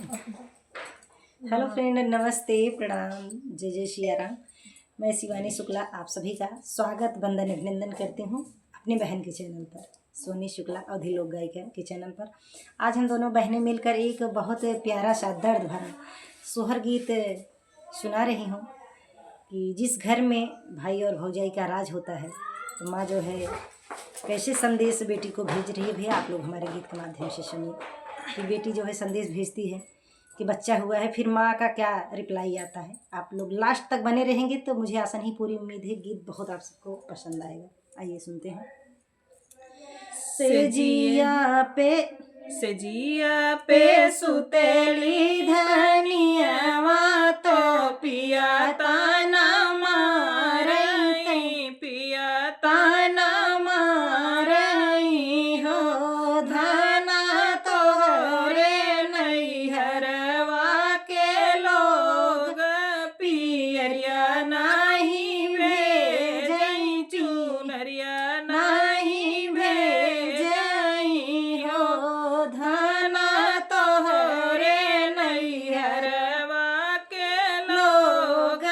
Hello friend, नमस्ते, प्रणाम, जय जय सिया राम। मैं शिवानी शुक्ला आप सभी का स्वागत वंदन अभिनंदन करती हूँ अपनी बहन के चैनल पर, सोनी शुक्ला अवधी लोक गायिका के चैनल पर। आज हम दोनों बहनें मिलकर एक बहुत प्यारा सा दर्द भरा सोहर गीत सुना रही हूँ कि जिस घर में भाई और भौजाई का राज होता है तो माँ जो है कैसे संदेश बेटी को भेज रही है। भैया आप लोग हमारे गीत के माध्यम से सुनिए कि बेटी जो है संदेश भेजती है कि बच्चा हुआ है, फिर माँ का क्या रिप्लाई आता है। आप लोग लास्ट तक बने रहेंगे तो मुझे आशा नहीं पूरी उम्मीद है गीत बहुत आप सबको पसंद आएगा। आइए सुनते हैं। सेजिया पे सुतेली धनिया तो पिया ताना मारई, पिया ताना मारई हो। धना तोहरे नैहरवा के लोग पियरिया नाही भेजई, चुनरिया नाही भेजई हो। धना तोहरे नैहरवा के लोग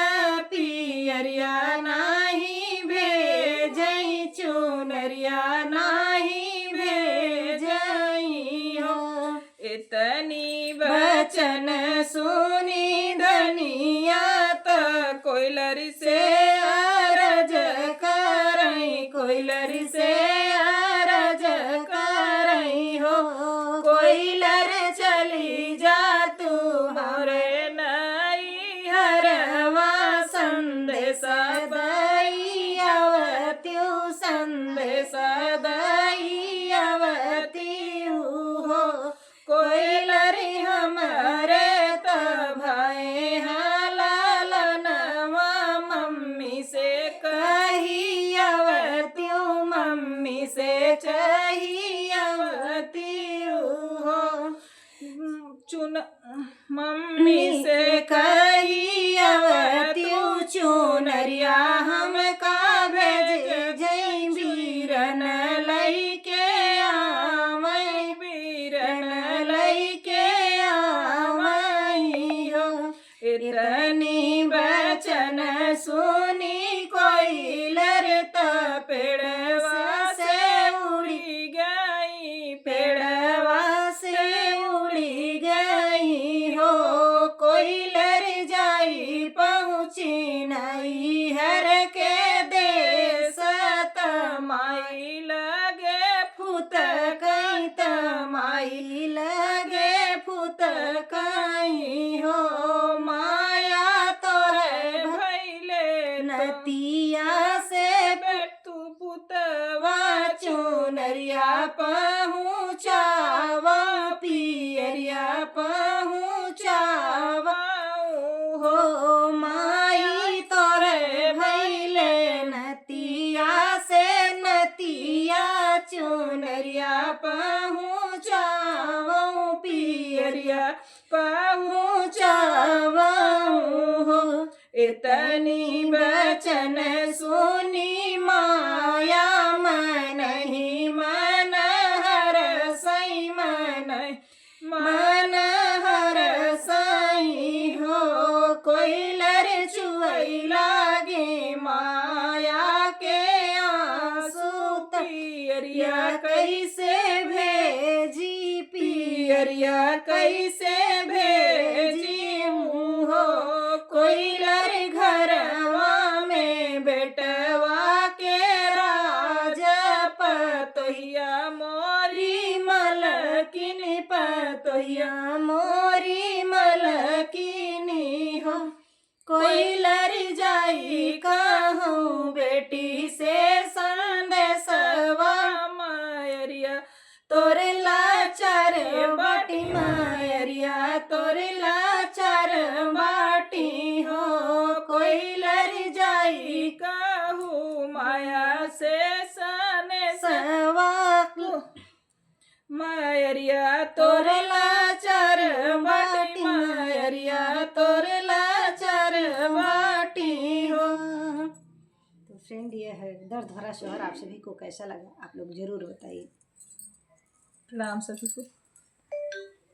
पियरिया नाही भेजई, चुनरिया नाही भेजई हो। इतनी वचन सुनी धनिया त कोयलर से अरज करई, कोयलर से अरज करई हो। कोयलर चली जा तू हमरे नैहरवा, संदेश दई आवत्यु, संदेश दई आवत्यु हो। कोयलर हमरे त भाई हलालनवा, मम्मी से कही आवत्यु, मम्मी से चही आवत्यु हो। मम्मी से कही आवत्यु, चुनरिया हमका भेज जई, बीरन लइके आवई, बीरन लइके आवई हो। इतनी वचन सुनी कोयलर त पेड़वा से उड़ी गई, पेड़वा से उड़ी गई हो। कोयलर जाई पहुँची नैहर के देश, तमाई लगे फुत कई, तमाई लगे फुत कई हो। माया तोरे भैले नतिया से बेटू पुतवा, चुनरिया पहुँचावा, पियरिया पहुँचावा हो। माई तोरे भैले नतिया से नतिया, चुनरिया पहुँचावा, पियरिया पहुँचावा हो। इतनी वचन सुनी माया मन ही मन हरसई, मन हरसई हो। कोयलर चुअई लागे माया के आंसू, पियरिया कैसे भेजी, पियरिया कैसे भेजी हो। कोयलर घरवा में बेटवा के राज, पतोहिया मोरी मलकिनी, पतोहिया मोरी मलकिनी हो। कोयलर जाई कहूँ बेटी से संदेशवा, मायरिया तोरे लाचार बाटी, मायरिया तोरे लाचार बाटी हो। कोयलर जाई कहूँ माया से सनेशवा, मायरिया तोरे लाचार बाटी, मायरिया तोरे लाचार बाटी हो। तो फ्रेंड, ये है दर्द भरा सोहर। आप सभी को कैसा लगा आप लोग ज़रूर बताइए। प्रणाम सभी को।